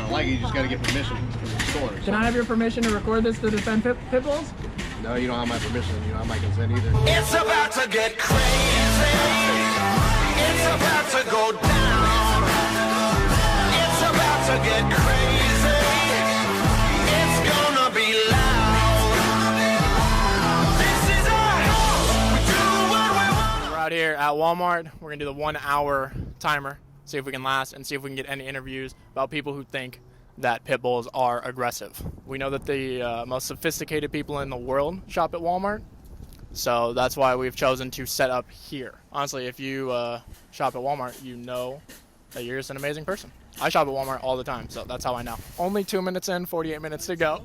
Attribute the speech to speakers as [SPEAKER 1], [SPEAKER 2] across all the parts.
[SPEAKER 1] don't like it, you just got to get permission from the store.
[SPEAKER 2] Can I have your permission to record this to defend pit bulls?
[SPEAKER 1] No, you don't have my permission. You don't have my consent either.
[SPEAKER 3] It's about to get crazy. It's about to go down. It's about to get crazy. It's gonna be loud. This is our house. We do what we want.
[SPEAKER 2] We're out here at Walmart. We're gonna do the 1 hour timer, see if we can last, and see if we can get any interviews about people who think that pit bulls are aggressive. We know that the most sophisticated people in the world shop at Walmart, so that's why we've chosen to set up here. Honestly, if you shop at Walmart, you know that you're just an amazing person. I shop at Walmart all the time, so that's how I know. Only 2 minutes in, 48 minutes to go.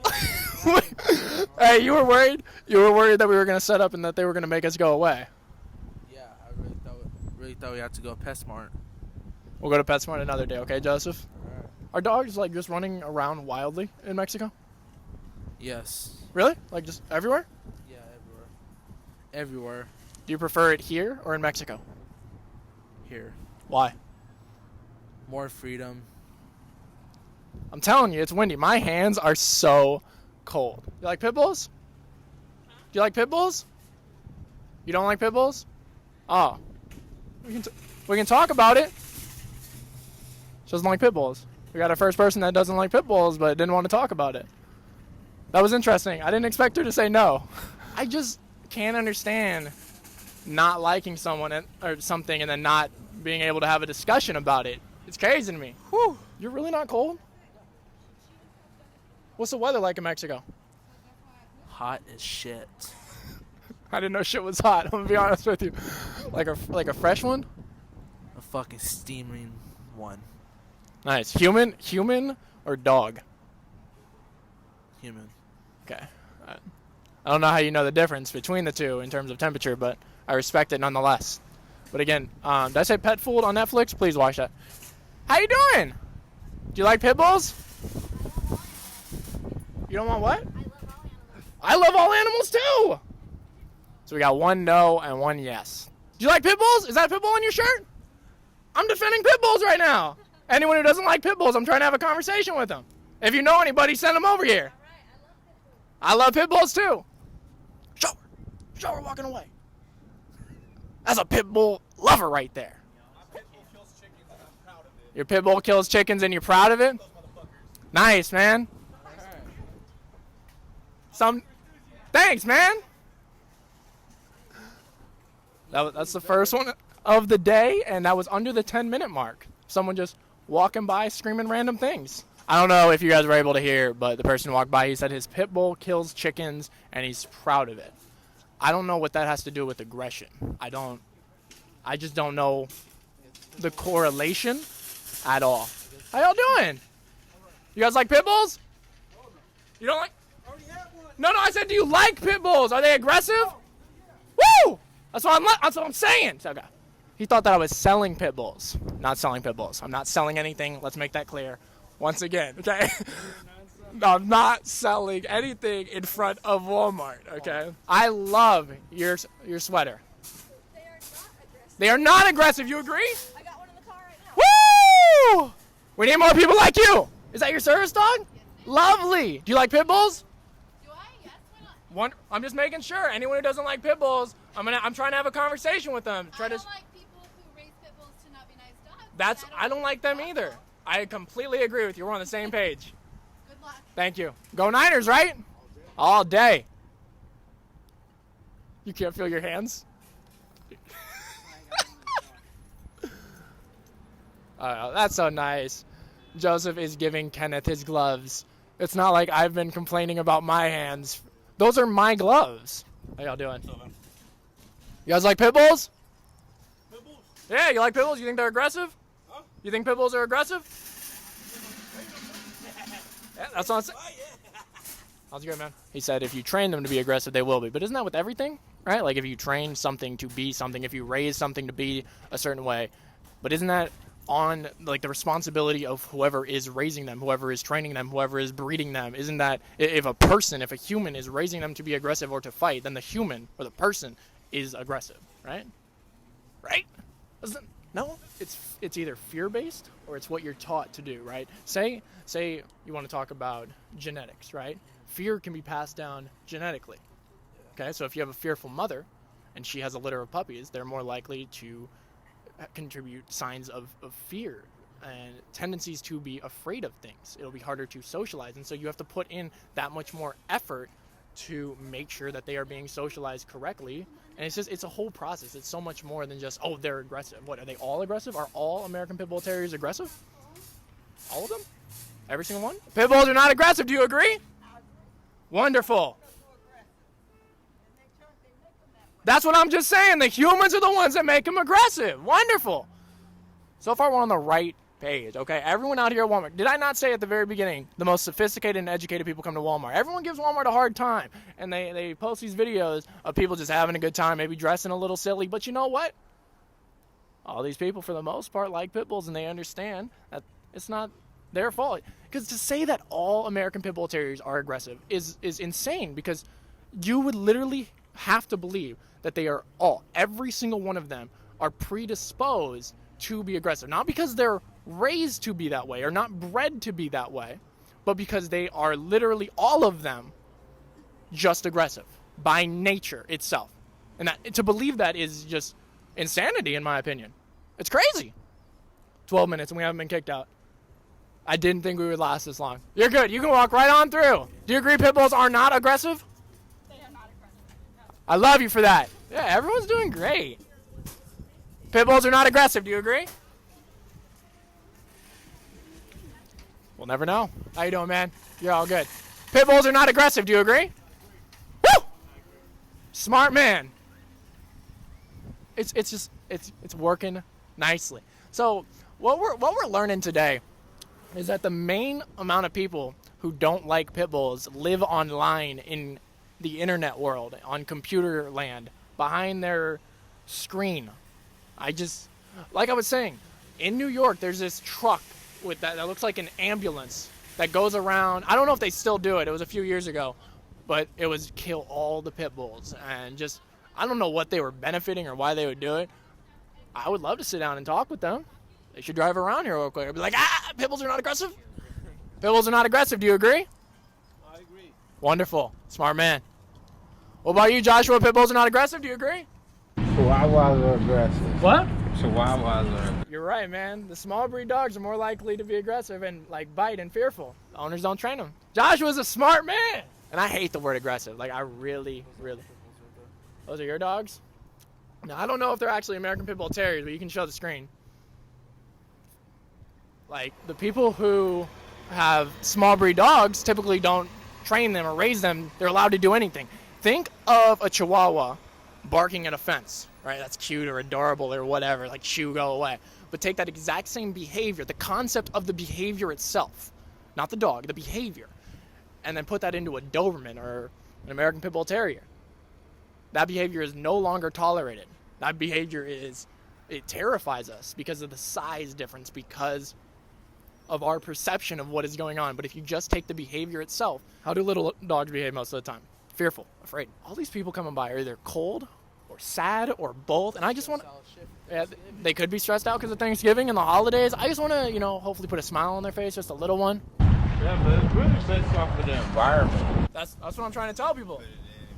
[SPEAKER 2] Hey, you were worried? You were worried that we were going to set up and that they were going to make us go away.
[SPEAKER 4] Yeah, I really thought we had to go PetSmart.
[SPEAKER 2] We'll go to PetSmart another day, okay, Joseph? Are dogs like just running around wildly in Mexico?
[SPEAKER 4] Yes.
[SPEAKER 2] Really? Like just everywhere?
[SPEAKER 4] Yeah, everywhere.
[SPEAKER 2] Do you prefer it here or in Mexico?
[SPEAKER 4] Here.
[SPEAKER 2] Why?
[SPEAKER 4] More freedom.
[SPEAKER 2] I'm telling you, it's windy. My hands are so cold. You like pit bulls? Do you like pit bulls? You don't like pit bulls? Oh. We can talk about it. She doesn't like pit bulls. We got our first person that doesn't like pit bulls but didn't want to talk about it. That was interesting. I didn't expect her to say no. I just can't understand not liking someone or something and then not being able to have a discussion about it. It's crazy to me. Whew. You're really not cold? What's the weather like in Mexico?
[SPEAKER 4] Hot as shit.
[SPEAKER 2] I didn't know shit was hot. I'm gonna be honest with you. Like a fresh one?
[SPEAKER 4] A fucking steaming one.
[SPEAKER 2] Nice. Human or dog?
[SPEAKER 4] Human.
[SPEAKER 2] Okay. I don't know how you know the difference between the two in terms of temperature, but I respect it nonetheless. But again, did I say Pet Food on Netflix? Please watch that. How you doing? Do you like pit bulls? You don't want what? I love all animals too. So we got one no and one yes. Do you like pit bulls? Is that a pit bull on your shirt? I'm defending pit bulls right now. Anyone who doesn't like pit bulls, I'm trying to have a conversation with them. If you know anybody, send them over here. I love pit bulls too. Show her walking away. That's a pit bull lover right there. Your pit bull kills chickens and you're proud of it? Nice, man. Thanks, man. That's the first one of the day, and that was under the 10-minute mark. Someone just walking by screaming random things. I don't know if you guys were able to hear, but the person who walked by, he said his pit bull kills chickens and he's proud of it. I don't know what that has to do with aggression. I just don't know the correlation at all. How y'all doing? You guys like pit bulls? You don't like? No, I said, do you like pit bulls? Are they aggressive? Woo! That's what I'm saying. So, okay. He thought that I was selling pit bulls. Not selling pit bulls. I'm not selling anything. Let's make that clear. Once again, okay? No, I'm not selling anything in front of Walmart, okay? I love your sweater. They are not aggressive. You agree?
[SPEAKER 5] I got one in the car right now.
[SPEAKER 2] Woo! We need more people like you. Is that your service dog?
[SPEAKER 5] Yes,
[SPEAKER 2] Lovely. Do you like pit bulls?
[SPEAKER 5] Do I? Yes, why not?
[SPEAKER 2] I'm just making sure. Anyone who doesn't like pit bulls, I'm trying to have a conversation with them.
[SPEAKER 5] I don't like people who raise pit bulls to not be nice dogs.
[SPEAKER 2] I don't like them either. I completely agree with you. We're on the same page.
[SPEAKER 5] Good luck.
[SPEAKER 2] Thank you. Go Niners, right? All day. You can't feel your hands? That's so nice. Joseph is giving Kenneth his gloves. It's not like I've been complaining about my hands. Those are my gloves. How y'all doing? You guys like pit bulls?
[SPEAKER 1] Pit bulls?
[SPEAKER 2] Yeah, you like pit bulls? You think they're aggressive?
[SPEAKER 1] Huh?
[SPEAKER 2] You think pit bulls are aggressive? Yeah, that's what I'm saying. How's it going, man? He said if you train them to be aggressive, they will be. But isn't that with everything? Right? Like if you train something to be something, if you raise something to be a certain way. But isn't that on like the responsibility of whoever is raising them, whoever is training them, whoever is breeding them? Isn't that if a human is raising them to be aggressive or to fight, then the human or the person is aggressive, right? Right? No, it's either fear-based or it's what you're taught to do, right? Say you want to talk about genetics, right? Fear can be passed down genetically. Okay, so if you have a fearful mother and she has a litter of puppies, they're more likely to contribute signs of fear and tendencies to be afraid of things. It'll be harder to socialize, and so you have to put in that much more effort to make sure that they are being socialized correctly. And it's a whole process. It's so much more than just, oh, they're aggressive. What, are they all aggressive? Are all American Pit Bull Terriers aggressive? All of them? Every single one? Pit Bulls are not aggressive. Do you agree? Wonderful. That's what I'm just saying. The humans are the ones that make them aggressive. Wonderful. So far, we're on the right page, okay? Everyone out here at Walmart. Did I not say at the very beginning, the most sophisticated and educated people come to Walmart? Everyone gives Walmart a hard time, and they post these videos of people just having a good time, maybe dressing a little silly. But you know what? All these people, for the most part, like pit bulls, and they understand that it's not their fault. Because to say that all American Pit Bull Terriers are aggressive is insane, because you would literally have to believe that they are every single one of them are predisposed to be aggressive. Not because they're raised to be that way or not bred to be that way, but because they are literally, all of them, just aggressive by nature itself. And that, to believe that is just insanity, in my opinion. It's crazy. 12 minutes and we haven't been kicked out. I didn't think we would last this long. You're good. You can walk right on through. Do you agree pit bulls are not aggressive?
[SPEAKER 5] They are not aggressive. No.
[SPEAKER 2] I love you for that. Yeah, everyone's doing great. Pit bulls are not aggressive. Do you agree? We'll never know. How you doing, man? You're all good. Pit bulls are not aggressive. Do you agree? Woo! Smart man. It's working nicely. So what we're learning today is that the main amount of people who don't like pit bulls live online in the internet world, on computer land, behind their screen. Like I was saying, in New York, there's this truck with that looks like an ambulance that goes around. I don't know if they still do it. It was a few years ago, but it was kill all the pit bulls. And just, I don't know what they were benefiting or why they would do it. I would love to sit down and talk with them. They should drive around here real quick. I'd be like, pit bulls are not aggressive? Pit bulls are not aggressive. Do you agree?
[SPEAKER 4] I agree.
[SPEAKER 2] Wonderful. Smart man. What about you, Joshua? Pit bulls are not aggressive. Do you agree?
[SPEAKER 6] Chihuahuas are aggressive.
[SPEAKER 2] What?
[SPEAKER 6] Chihuahuas are.
[SPEAKER 2] You're right, man. The small breed dogs are more likely to be aggressive and like bite and fearful. The owners don't train them. Joshua's a smart man. And I hate the word aggressive. Like, I really. Those are your dogs? Now, I don't know if they're actually American Pit Bull Terriers, but you can show the screen. Like, the people who have small breed dogs typically don't train them or raise them. They're allowed to do anything. Think of a Chihuahua barking at a fence, right? That's cute or adorable or whatever, like, shoo, go away. But take that exact same behavior, the concept of the behavior itself, not the dog, the behavior, and then put that into a Doberman or an American Pit Bull Terrier. That behavior is no longer tolerated. That behavior it terrifies us because of the size difference, because of our perception of what is going on. But if you just take the behavior itself, how do little dogs behave most of the time? Fearful, afraid. All these people coming by are either cold or sad or both. And I just want to, they could be stressed out because of Thanksgiving and the holidays. I just want to, hopefully put a smile on their face, just a little one.
[SPEAKER 6] Yeah, but it's really based off of the environment.
[SPEAKER 2] That's what I'm trying to tell people.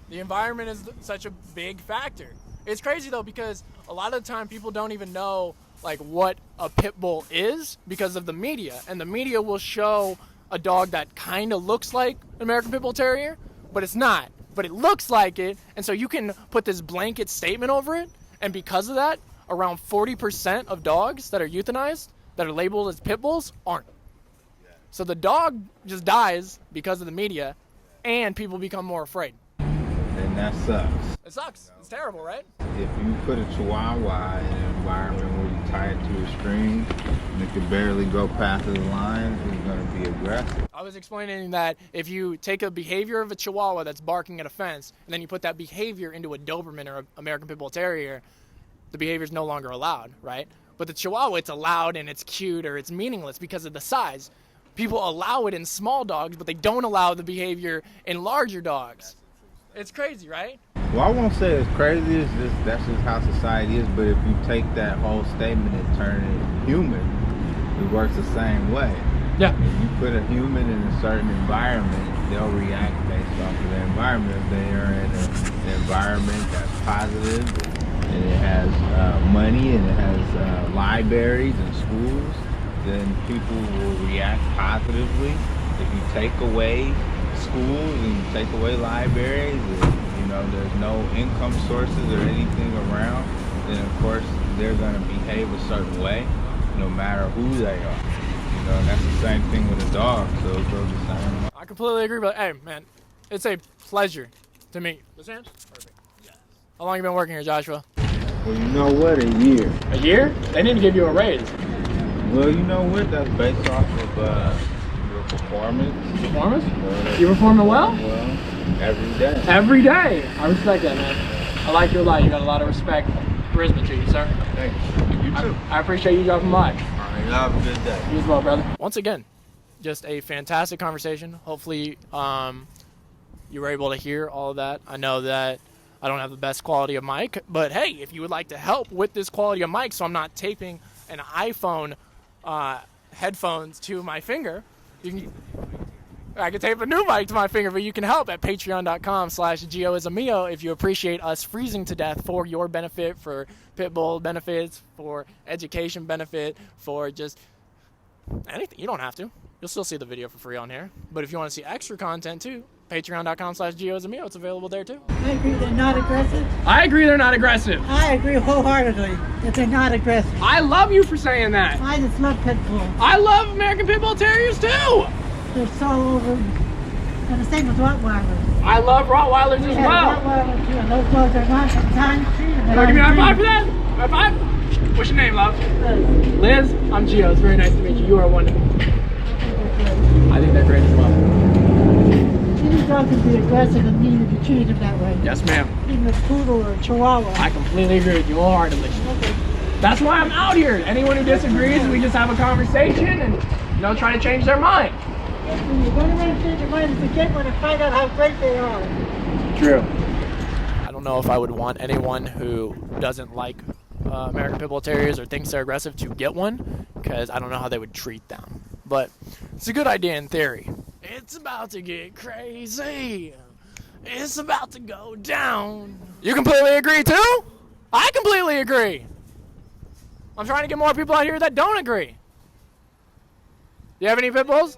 [SPEAKER 2] The environment is such a big factor. It's crazy though, because a lot of the time people don't even know like what a pit bull is because of the media, and the media will show a dog that kind of looks like an American Pit Bull Terrier, but it's not. But it looks like it, and so you can put this blanket statement over it, and because of that, around 40% of dogs that are euthanized, that are labeled as pit bulls, aren't. So the dog just dies because of the media, and people become more afraid.
[SPEAKER 6] And that sucks.
[SPEAKER 2] It sucks. It's terrible, right?
[SPEAKER 6] If you put a Chihuahua in an environment where you tie it to a string and it can barely go past the line, it's going to be aggressive.
[SPEAKER 2] I was explaining that if you take a behavior of a Chihuahua that's barking at a fence, and then you put that behavior into a Doberman or an American Pit Bull Terrier, the behavior is no longer allowed, right? But the Chihuahua, it's allowed and it's cute or it's meaningless because of the size. People allow it in small dogs, but they don't allow the behavior in larger dogs. It's crazy, right?
[SPEAKER 6] Well, I won't say it's crazy. It's just that's just how society is. But if you take that whole statement and turn it human, it works the same way.
[SPEAKER 2] Yeah.
[SPEAKER 6] If you put a human in a certain environment, they'll react based off of the environment. If they are in an environment that's positive and it has money and it has libraries and schools, then people will react positively. If you take away schools and you take away libraries, and, you know, there's no income sources or anything around, then of course they're going to behave a certain way, no matter who they are. You know, and that's the same thing with a dog, so it goes the same way.
[SPEAKER 2] I completely agree, but hey, man, it's a pleasure to meet. This hand? Perfect. Yes. How long you been working here, Joshua?
[SPEAKER 6] Well, you know what? A year.
[SPEAKER 2] A year? They didn't give you a raise.
[SPEAKER 6] Well, you know what? That's based off of your performance.
[SPEAKER 2] Performance? You performing well?
[SPEAKER 6] Well, every day.
[SPEAKER 2] Every day. I respect that, man. I like you a lot. You got a lot of respect. Charisma to you, sir.
[SPEAKER 6] Thanks. You too.
[SPEAKER 2] I appreciate you dropping by.
[SPEAKER 6] All right, you have a good day.
[SPEAKER 2] You as well, brother. Once again, just a fantastic conversation. Hopefully, you were able to hear all of that. I know that I don't have the best quality of mic, but hey, if you would like to help with this quality of mic so I'm not taping an iPhone headphones to my finger, I can tape a new mic to my finger, but you can help at patreon.com/GioIsAmio if you appreciate us freezing to death for your benefit, for Pitbull benefits, for education benefit, for just anything. You don't have to. You'll still see the video for free on here. But if you want to see extra content too, patreon.com/GioIsAmio. It's available there too.
[SPEAKER 7] I agree they're not aggressive.
[SPEAKER 2] I agree they're not aggressive.
[SPEAKER 7] I agree wholeheartedly that they're not aggressive.
[SPEAKER 2] I love you for saying that.
[SPEAKER 7] I just love pit bulls.
[SPEAKER 2] I love American Pit Bull Terriers too.
[SPEAKER 7] They're so over. And the same with Rottweilers.
[SPEAKER 2] I love Rottweilers as
[SPEAKER 7] We have
[SPEAKER 2] well.
[SPEAKER 7] Rottweilers too, and those dogs are not sometimes treated.
[SPEAKER 2] Can you give me a high five for that? High five? What's your name, love? Liz? I'm Gio. It's very nice to meet you. You are wonderful. I think they're great as well.
[SPEAKER 7] Any dog can be aggressive and mean if you treat them that way.
[SPEAKER 2] Yes, ma'am.
[SPEAKER 7] Even a poodle or a chihuahua.
[SPEAKER 2] I completely agree with you wholeheartedly.
[SPEAKER 7] Okay.
[SPEAKER 2] That's why I'm out here. Anyone who disagrees, we just have a conversation and, you know, try to change their mind.
[SPEAKER 7] When you're going around change your mind and forget one and find out how great they are.
[SPEAKER 2] True. I don't know if I would want anyone who doesn't like American Pit Bull Terriers or thinks they're aggressive to get one, because I don't know how they would treat them. But it's a good idea in theory. It's about to get crazy. It's about to go down. You completely agree too? I completely agree. I'm trying to get more people out here that don't agree. Do you have any pit bulls?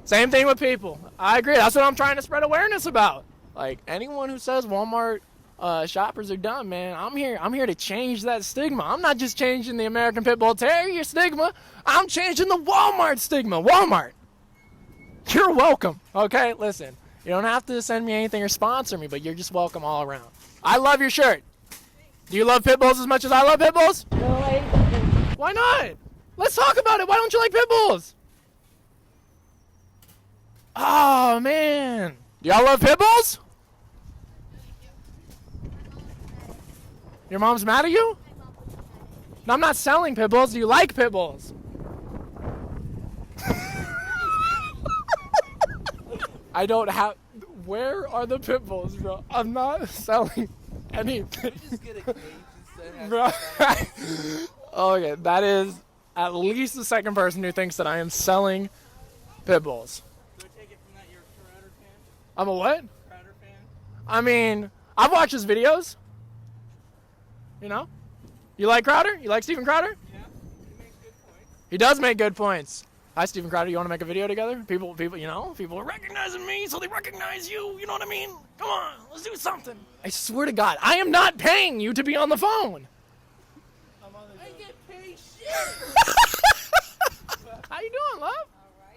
[SPEAKER 2] Same thing with people. I agree. That's what I'm trying to spread awareness about. Like, anyone who says Walmart shoppers are dumb, man, I'm here to change that stigma. I'm not just changing the American Pit Bull Terrier stigma. I'm changing the Walmart stigma. Walmart, you're welcome. Okay, listen, you don't have to send me anything or sponsor me, but you're just welcome all around. I love your shirt. Do you love pit bulls as much as I love pit bulls?
[SPEAKER 7] No,
[SPEAKER 2] Why not? Let's talk about it. Why don't you like pit bulls? Oh, man. Do y'all love pit bulls? Your mom's mad at you? No, I'm not selling pit bulls. Do you like pit bulls? I don't have... Where are the pit bulls, bro? I'm not selling anything.
[SPEAKER 4] Just get a cage instead.
[SPEAKER 2] Bro. Okay, that is at least the second person who thinks that I am selling pit bulls.
[SPEAKER 4] Do I take it from that you're a Crowder fan?
[SPEAKER 2] I'm a what?
[SPEAKER 4] Crowder fan?
[SPEAKER 2] I mean, I've watched his videos. You know? You like Crowder? You like Steven Crowder?
[SPEAKER 4] Yeah. He makes good points.
[SPEAKER 2] He does make good points. Hi, Steven Crowder. You want to make a video together? People, you know, people are recognizing me, so they recognize you. You know what I mean? Come on, let's do something. I swear to God, I am not paying you to be on the phone.
[SPEAKER 4] I get paid shit.
[SPEAKER 2] How you doing, love?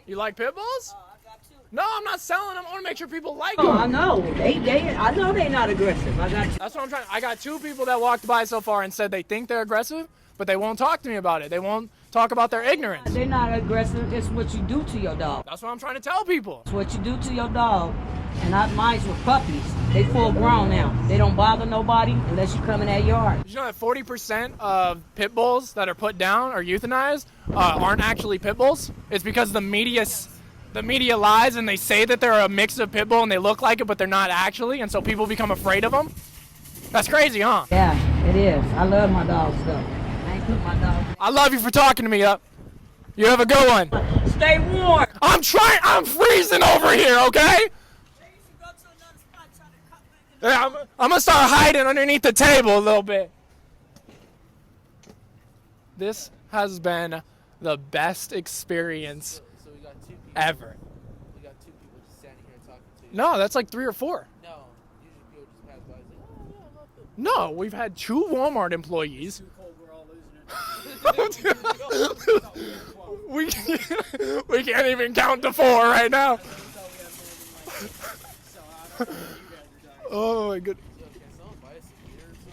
[SPEAKER 2] You like pit bulls?
[SPEAKER 8] I got two.
[SPEAKER 2] No, I'm not selling them. I want to make sure people like
[SPEAKER 8] Oh, I
[SPEAKER 2] them.
[SPEAKER 8] know. I know they're not aggressive. I got two.
[SPEAKER 2] That's what I'm trying. I got 2 people that walked by so far and said they think they're aggressive, but they won't talk to me about it. They won't talk about their ignorance.
[SPEAKER 8] They're not aggressive. It's what you do to your dog.
[SPEAKER 2] That's what I'm trying to tell people.
[SPEAKER 8] It's what you do to your dog. And mine's with puppies. They full grown now. They don't bother nobody unless you come in their yard.
[SPEAKER 2] Did you know that 40% of pit bulls that are put down or euthanized aren't actually pit bulls? It's because the media the media lies and they say that they're a mix of pit bull and they look like it, but they're not actually, and so people become afraid of them? That's crazy, huh?
[SPEAKER 8] Yeah, it is. I love my dogs, though. I ain't put my dog.
[SPEAKER 2] I love you for talking to me up. You have a good one.
[SPEAKER 8] Stay warm.
[SPEAKER 2] I'm freezing over here, okay? Yeah, I'm gonna start hiding underneath the table a little bit. This has been the best experience
[SPEAKER 4] So we got 2 people.
[SPEAKER 2] ever.
[SPEAKER 4] We got 2 people just standing here talking to you.
[SPEAKER 2] No, that's like 3 or 4.
[SPEAKER 4] No, usually people just pass by and say, oh yeah, I love them.
[SPEAKER 2] No, we've had 2 Walmart employees. we can't even count to 4 right now. Oh my goodness.
[SPEAKER 4] Yo, can someone buy us a heater or something?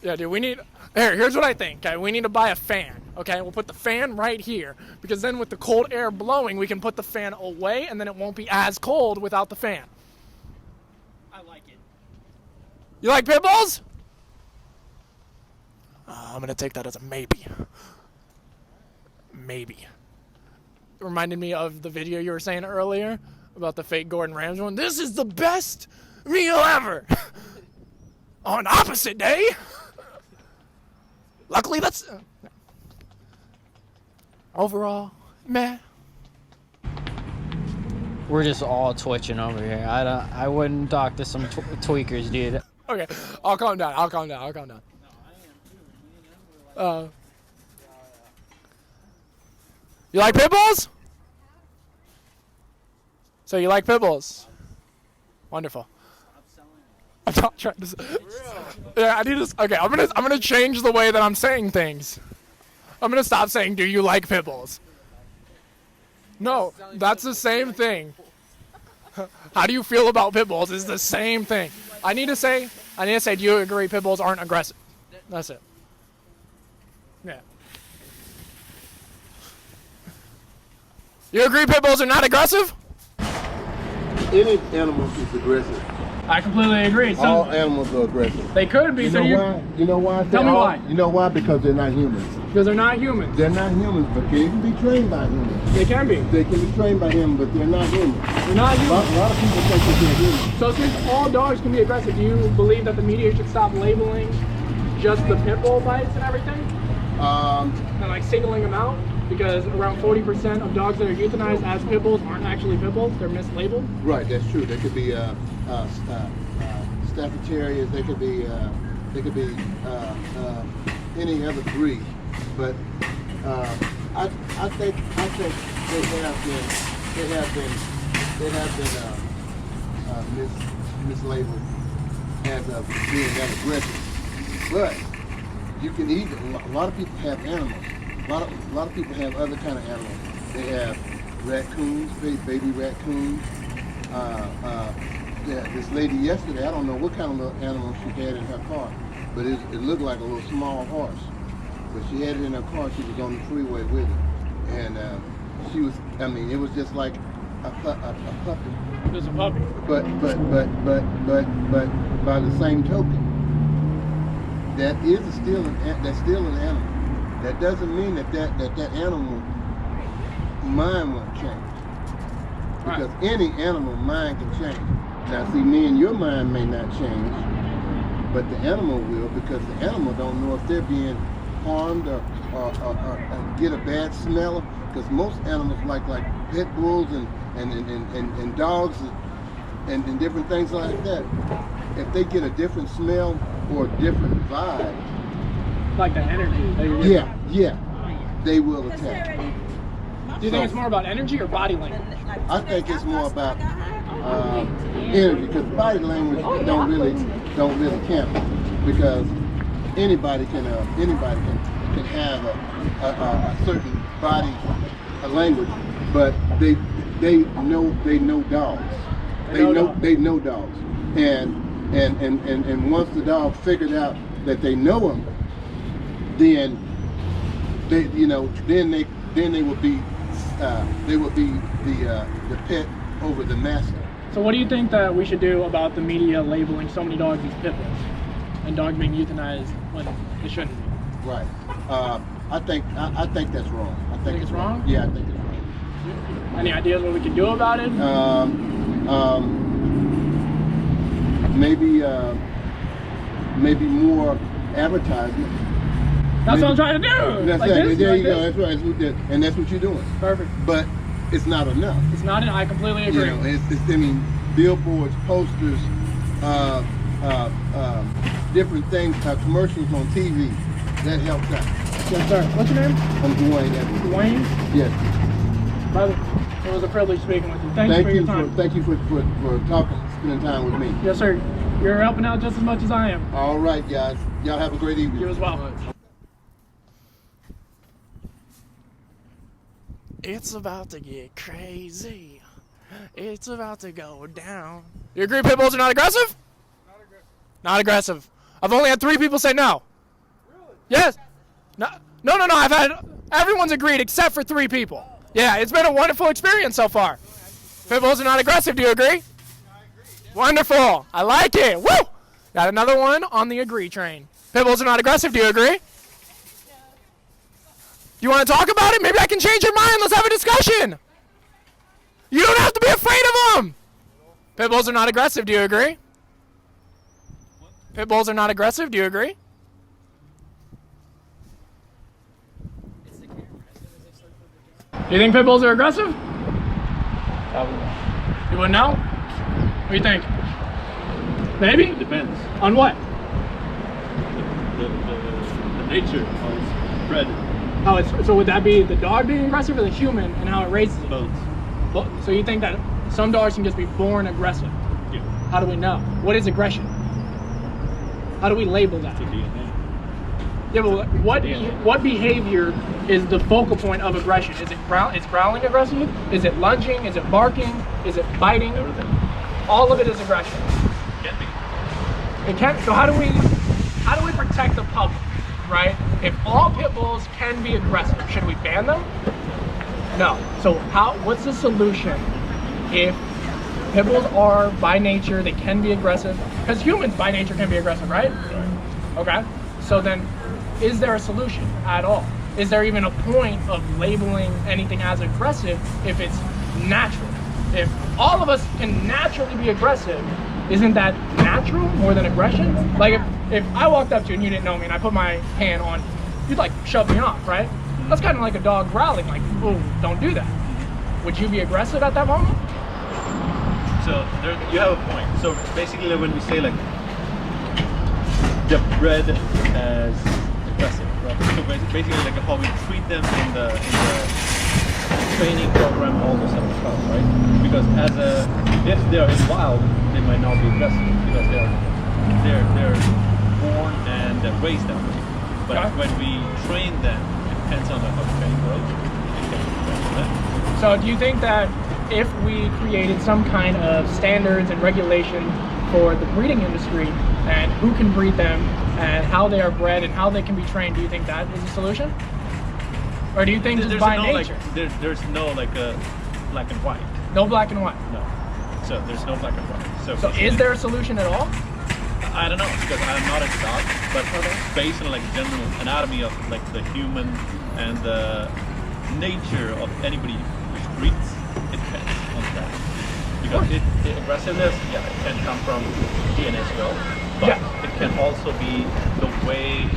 [SPEAKER 2] Yeah, dude, we need. Here's what I think. Okay, we need to buy a fan. Okay, we'll put the fan right here because then with the cold air blowing, we can put the fan away, and then it won't be as cold without the fan.
[SPEAKER 7] I like it.
[SPEAKER 2] You like pit bulls? I'm gonna take that as a maybe. Maybe. It reminded me of the video you were saying earlier about the fake Gordon Ramsay one. This is the best meal ever. On opposite day. Luckily, that's overall,
[SPEAKER 9] We're just all twitching over here. I wouldn't talk to some tweakers, dude.
[SPEAKER 2] Okay, I'll calm down. You like pit bulls? So you like pit bulls? Wonderful. I'm not trying to. Yeah, I need to. Okay, I'm gonna change the way that I'm saying things. I'm gonna stop saying, "Do you like pit bulls?" No, that's the same thing. How do you feel about pit bulls? Is the same thing. I need to say, do you agree pit bulls aren't aggressive? That's it. Yeah. You agree pit bulls are not aggressive?
[SPEAKER 10] Any animal is aggressive.
[SPEAKER 2] I completely agree.
[SPEAKER 10] All animals are aggressive.
[SPEAKER 2] They could be.
[SPEAKER 10] You know why? You know why?
[SPEAKER 2] Tell me why.
[SPEAKER 10] You know why? Because they're not humans.
[SPEAKER 2] Because they're not humans.
[SPEAKER 10] They're not humans, but they can be trained by humans.
[SPEAKER 2] They can be.
[SPEAKER 10] They can be trained by humans, but they're not humans.
[SPEAKER 2] They're not
[SPEAKER 10] A
[SPEAKER 2] humans.
[SPEAKER 10] lot of people think that they're humans.
[SPEAKER 2] So since all dogs can be aggressive, do you believe that the media should stop labeling just the pit bull bites and everything? And like singling them out? Because around 40% of dogs that are euthanized as pit bulls aren't actually pit bulls. They're mislabeled.
[SPEAKER 10] Right, that's true. They could be Stafford Terriers. They could be any other breed. But I think they have been mislabeled as being that aggressive. But you can eat them. A lot of people have animals. A lot of people have other kind of animals. They have raccoons, baby raccoons. This lady yesterday, I don't know what kind of little animal she had in her car, but it looked like a little small horse. But she had it in her car. She was on the freeway with it, and she was. I mean, it was just like a puppy.
[SPEAKER 2] It was a puppy.
[SPEAKER 10] But by the same token, that's still an animal. That doesn't mean that animal mind won't change. Because any animal mind can change. Now see, me and your mind may not change, but the animal will, because the animal don't know if they're being harmed or get a bad smell. Because most animals like pit bulls and dogs and different things like that, if they get a different smell or a different vibe,
[SPEAKER 2] Like the energy that you're getting.
[SPEAKER 10] yeah, they will attack.
[SPEAKER 2] Do you think it's more about energy or body language?
[SPEAKER 10] I think it's more about energy, because body language don't really count, because anybody can have a certain body language, but they know dogs. They know dogs, and once the dog figured out that they know them, then they will be the pet over the master.
[SPEAKER 2] So what do you think that we should do about the media labeling so many dogs as pit bulls and dogs being euthanized when they shouldn't be?
[SPEAKER 10] Right. I think that's wrong. I think
[SPEAKER 2] it's wrong?
[SPEAKER 10] Yeah, I think it's wrong.
[SPEAKER 2] Any ideas what we can do about it?
[SPEAKER 10] Maybe more advertisement.
[SPEAKER 2] That's what I'm trying to do.
[SPEAKER 10] That's
[SPEAKER 2] like
[SPEAKER 10] right.
[SPEAKER 2] this,
[SPEAKER 10] There
[SPEAKER 2] like
[SPEAKER 10] you go.
[SPEAKER 2] this.
[SPEAKER 10] That's right. And that's what you're doing.
[SPEAKER 2] Perfect.
[SPEAKER 10] But it's not enough.
[SPEAKER 2] It's not. I completely agree.
[SPEAKER 10] You know, I mean, billboards, posters, different things, commercials on TV. That helps out.
[SPEAKER 2] Yes, sir. What's your name?
[SPEAKER 10] I'm Dwayne Evans.
[SPEAKER 2] Dwayne.
[SPEAKER 10] Yes.
[SPEAKER 2] Brother, it was a privilege speaking with you. Thank you for your time.
[SPEAKER 10] Thank you for talking, spending time with me.
[SPEAKER 2] Yes, sir. You're helping out just as much as I am.
[SPEAKER 10] All right, guys. Y'all have a great evening.
[SPEAKER 2] You as well. It's about to get crazy. It's about to go down. You agree pit bulls are not aggressive? Not aggressive. Not aggressive. I've only had 3 people say no. Really? Yes. No. I've had everyone's agreed except for 3 people. Yeah, it's been a wonderful experience so far. Pit bulls are not aggressive. Do you agree? I agree. Wonderful. I like it. Woo! Got another one on the agree train. Pit bulls are not aggressive. Do you agree? You want to talk about it? Maybe I can change your mind. Let's have a discussion. You don't have to be afraid of them. Pit bulls are not aggressive. Do you agree? Pit bulls are not aggressive. Do you agree? Do you think pit bulls are aggressive?
[SPEAKER 11] Probably not.
[SPEAKER 2] You wouldn't know? What do you think? Maybe?
[SPEAKER 11] It depends.
[SPEAKER 2] On what?
[SPEAKER 11] The nature of its predator.
[SPEAKER 2] Oh, so would that be the dog being aggressive or the human and how it raises it?
[SPEAKER 11] Both.
[SPEAKER 2] So you think that some dogs can just be born aggressive?
[SPEAKER 11] Yeah.
[SPEAKER 2] How do we know? What is aggression? How do we label that?
[SPEAKER 11] It's a DNA.
[SPEAKER 2] Yeah, but what behavior is the focal point of aggression? Is growling aggressive? Is it lunging? Is it barking? Is it biting?
[SPEAKER 11] Everything.
[SPEAKER 2] All of it is aggression.
[SPEAKER 11] Can be.
[SPEAKER 2] It can. So how do we protect the public, right? If all pit bulls can be aggressive, should we ban them? No. So what's the solution if pit bulls are by nature, they can be aggressive? Because humans by nature can be aggressive, right? Okay. So then, is there a solution at all? Is there even a point of labeling anything as aggressive if it's natural? If all of us can naturally be aggressive, isn't that natural more than aggression? Like if I walked up to you and you didn't know me and I put my hand on you, you'd like shove me off, right? That's kind of like a dog growling, like, oh, don't do that. Would you be aggressive at that moment?
[SPEAKER 11] So you have a point. So basically when we say like the bred as aggressive, right? So basically like how we treat them in the training program, all those other stuff, right? Because if they're in wild, they might not be aggressive because they're born and raised that way. But when we train them, it depends on how the training goes.
[SPEAKER 2] So do you think that if we created some kind of standards and regulation for the breeding industry and who can breed them and how they are bred and how they can be trained, do you think that is a solution? Or do you think just by nature?
[SPEAKER 11] There's no like a black and white.
[SPEAKER 2] No black and white?
[SPEAKER 11] No. So there's no black and white.
[SPEAKER 2] So is there a solution at all?
[SPEAKER 11] I don't know, because I'm not a dog, but based on like general anatomy of like the human and the nature of anybody which breeds, it depends on that. Because the aggressiveness, yeah, it can come from DNA as well, but it can also be the way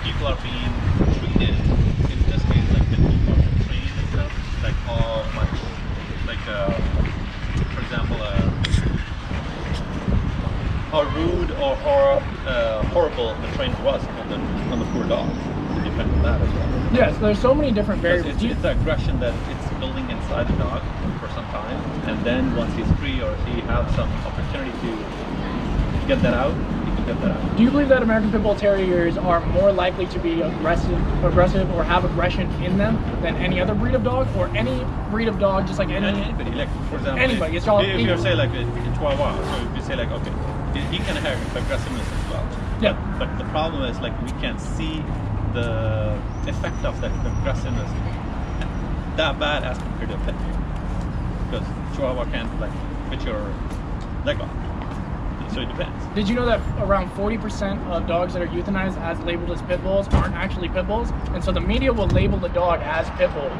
[SPEAKER 11] people are being treated. In this case, like when people are trained and stuff, like how much, like for example, how rude or horrible the trainer was on the poor dog. It depends on that as well.
[SPEAKER 2] Yes, there's so many different variables.
[SPEAKER 11] It's the aggression that it's building inside the dog for some time, and then once he's free or he has some opportunity to get that out, he can get that out.
[SPEAKER 2] Do you believe that American Pit Bull Terriers are more likely to be aggressive or have aggression in them than any other breed of dog, or any breed of dog, just like
[SPEAKER 11] anybody? Like for example,
[SPEAKER 2] anybody. It's all
[SPEAKER 11] if you say like a Chihuahua, so if you say like okay, he can have aggressiveness as well.
[SPEAKER 2] Yeah.
[SPEAKER 11] But the problem is like we can't see the effect of that aggressiveness that bad as compared to a pet. Because Chihuahua can't like bit your leg off. so it depends.
[SPEAKER 2] Did you know that around 40% of dogs that are euthanized as labeled as pit bulls aren't actually pit bulls? And so the media will label the dog as pit bull,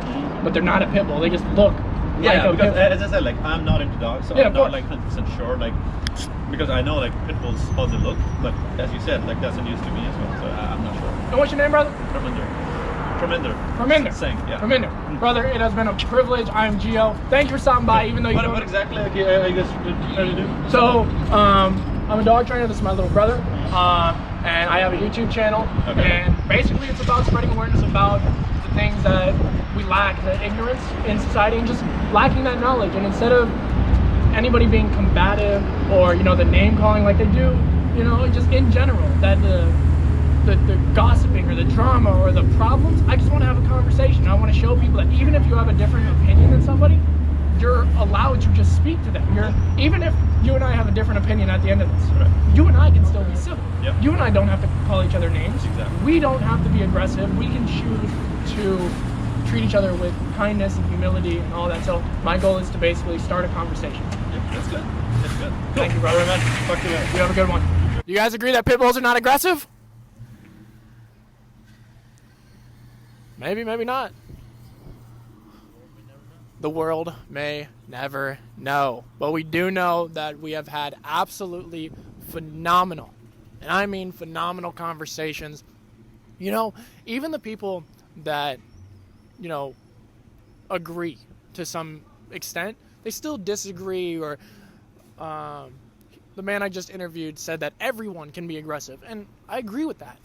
[SPEAKER 2] but they're not a pit bull. They just look like a
[SPEAKER 11] because
[SPEAKER 2] pit bull.
[SPEAKER 11] as I said, like I'm not into dogs, so
[SPEAKER 2] Yeah,
[SPEAKER 11] I'm
[SPEAKER 2] of
[SPEAKER 11] not
[SPEAKER 2] course.
[SPEAKER 11] like 100% sure, like because I know like pit bulls how they look, but as you said, like that's a news to me as well, so I'm not sure.
[SPEAKER 2] And what's your name, brother?
[SPEAKER 11] Treminder. Singh, yeah.
[SPEAKER 2] Treminder. Brother, it has been a privilege. I'm Gio. Thank you for stopping by, even though you
[SPEAKER 11] What exactly like, you guys trying to do?
[SPEAKER 2] So, I'm a dog trainer. This is my little brother. And I have a YouTube channel.
[SPEAKER 11] Okay.
[SPEAKER 2] And basically it's about spreading awareness about the things that we lack, the ignorance in society, and just lacking that knowledge. And instead of anybody being combative or, you know, the name calling like they do, you know, just in general, that the gossiping or the drama or the problems, I just want to have a conversation. I want to show people that even if you have a different opinion than somebody, you're allowed to just speak to them. Even if you and I have a different opinion at the end of this,
[SPEAKER 11] Right.
[SPEAKER 2] you and I can still be civil.
[SPEAKER 11] Yep.
[SPEAKER 2] You and I don't have to call each other names.
[SPEAKER 11] Exactly.
[SPEAKER 2] We don't have to be aggressive. We can choose to treat each other with kindness and humility and all that. So my goal is to basically start a conversation.
[SPEAKER 11] Yep, that's good. That's good.
[SPEAKER 2] Thank you, brother.
[SPEAKER 11] Very much. Talk to you later.
[SPEAKER 2] You have a good one. You guys agree that pit bulls are not aggressive? Maybe, maybe not. The world may never know. But we do know that we have had absolutely phenomenal, and I mean phenomenal conversations. You know, even the people that, you know, agree to some extent, they still disagree. Or the man I just interviewed said that everyone can be aggressive, and I agree with that.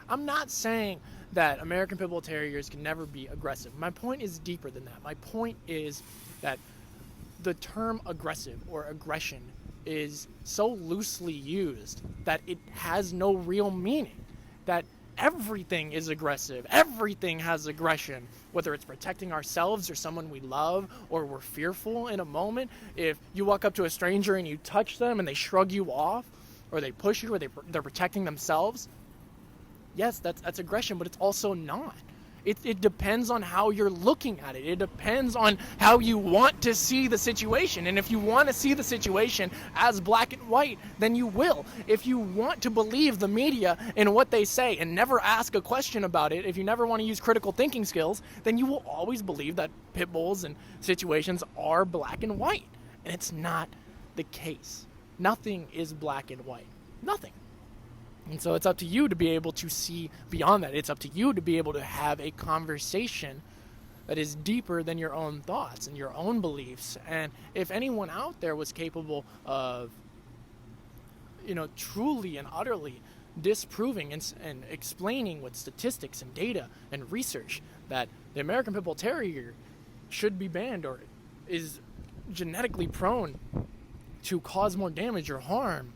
[SPEAKER 2] I'm not saying that American Pit Bull Terriers can never be aggressive. My point is deeper than that. My point is that the term aggressive or aggression is so loosely used that it has no real meaning. That everything is aggressive. Everything has aggression, whether it's protecting ourselves or someone we love, or we're fearful in a moment. If you walk up to a stranger and you touch them and they shrug you off, or they push you, or they're protecting themselves, yes, that's aggression, but it's also not. It depends on how you're looking at it. It depends on how you want to see the situation. And if you want to see the situation as black and white, then you will. If you want to believe the media and what they say and never ask a question about it, if you never want to use critical thinking skills, then you will always believe that pit bulls and situations are black and white. And it's not the case. Nothing is black and white. Nothing. And so it's up to you to be able to see beyond that. It's up to you to be able to have a conversation that is deeper than your own thoughts and your own beliefs. And if anyone out there was capable of, you know, truly and utterly disproving and explaining with statistics and data and research that the American Pit Bull Terrier should be banned or is genetically prone to cause more damage or harm,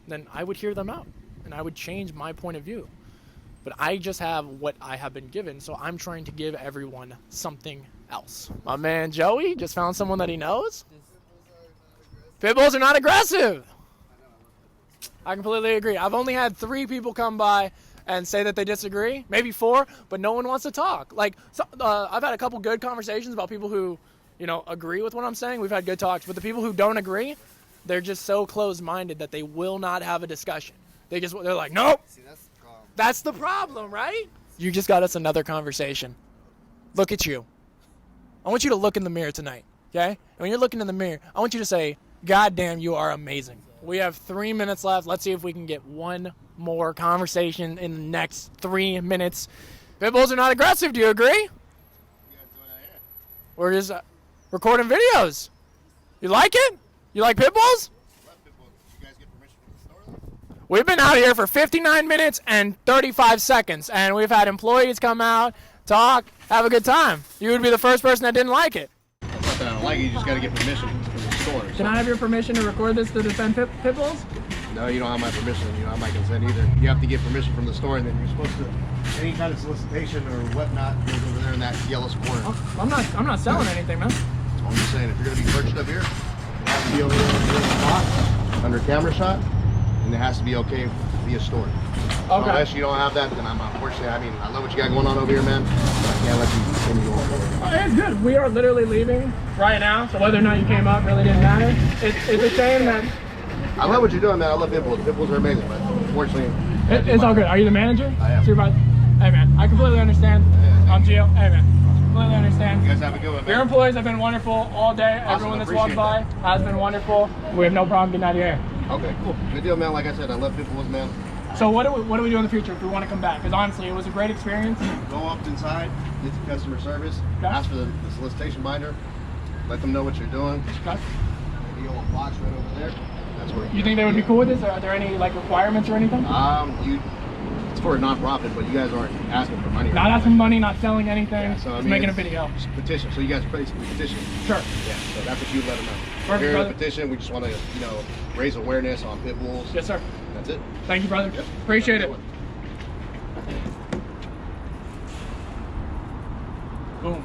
[SPEAKER 2] then I would hear them out. And I would change my point of view. But I just have what I have been given, so I'm trying to give everyone something else. My man Joey just found someone that he knows. Pit bulls are not aggressive. I completely agree. I've only had 3 people come by and say that they disagree, maybe 4, but no one wants to talk. Like, I've had a couple good conversations about people who, you know, agree with what I'm saying. We've had good talks, but the people who don't agree, they're just so closed-minded that they will not have a discussion. They're like, nope.
[SPEAKER 12] See, that's the problem.
[SPEAKER 2] That's the problem, right? You just got us another conversation. Look at you. I want you to look in the mirror tonight, okay? And when you're looking in the mirror, I want you to say, God damn, you are amazing. We have 3 minutes left. Let's see if we can get one more conversation in the next 3 minutes. Pit bulls are not aggressive. Do you agree? We're just recording videos. You like it? You like pit bulls? We've been out here for 59 minutes and 35 seconds, and we've had employees come out, talk, have a good time. You would be the first person that didn't like it.
[SPEAKER 1] It's not that I don't like it, you just got to get permission from the store.
[SPEAKER 2] Can I have your permission to record this to defend pit bulls?
[SPEAKER 1] No, you don't have my permission. You don't have my consent either. You have to get permission from the store, and then you're supposed to, any kind of solicitation or whatnot goes over there in that yellow corner.
[SPEAKER 2] Oh, I'm not selling anything, man.
[SPEAKER 1] I'm just saying, if you're going to be perched up here, it has to be over there in the box, under camera shot, and it has to be okay via store. So
[SPEAKER 2] Okay.
[SPEAKER 1] unless you don't have that, then I'm unfortunately, I mean, I love what you got going on over here, man, but I can't let you continue going forward.
[SPEAKER 2] It's good. We are literally leaving right now, so whether or not you came up really didn't matter. It's a shame that
[SPEAKER 1] I love what you're doing, man. I love pit bulls. Pit bulls are amazing, but unfortunately,
[SPEAKER 2] It's all good. Are you the manager?
[SPEAKER 1] I am.
[SPEAKER 2] Supervisor? Hey man, I completely understand. I'm Gio. Hey man, completely understand.
[SPEAKER 1] You guys have a good one, man.
[SPEAKER 2] Your employees have been wonderful all day.
[SPEAKER 1] Awesome,
[SPEAKER 2] Everyone that's walked by
[SPEAKER 1] appreciate
[SPEAKER 2] has been wonderful. We have no problem getting out of your hair.
[SPEAKER 1] Okay, cool. Good deal, man. Like I said, I love pit bulls, man.
[SPEAKER 2] So what do we do in the future if we want to come back? Because honestly, it was a great experience.
[SPEAKER 1] Go up inside, get to customer service,
[SPEAKER 2] Okay.
[SPEAKER 1] ask for the solicitation binder, let them know what you're doing.
[SPEAKER 2] Okay.
[SPEAKER 1] The old box right over there. That's where
[SPEAKER 2] You think they would be cool with this? Are there any like requirements or anything?
[SPEAKER 1] It's for a non-profit, but you guys aren't asking for money. or
[SPEAKER 2] Not
[SPEAKER 1] anything.
[SPEAKER 2] asking money, not selling anything,
[SPEAKER 1] Yeah, so I
[SPEAKER 2] just
[SPEAKER 1] mean,
[SPEAKER 2] making a
[SPEAKER 1] it's
[SPEAKER 2] video.
[SPEAKER 1] petition. So you guys basically petition.
[SPEAKER 2] Sure.
[SPEAKER 1] Yeah. So that's what you let them know.
[SPEAKER 2] Perfect,
[SPEAKER 1] Here in
[SPEAKER 2] brother.
[SPEAKER 1] the petition, we just want to, raise awareness on pit bulls.
[SPEAKER 2] Yes, sir.
[SPEAKER 1] That's it.
[SPEAKER 2] Thank you, brother.
[SPEAKER 1] Yep.
[SPEAKER 2] Appreciate
[SPEAKER 1] Have
[SPEAKER 2] it.
[SPEAKER 1] a good one.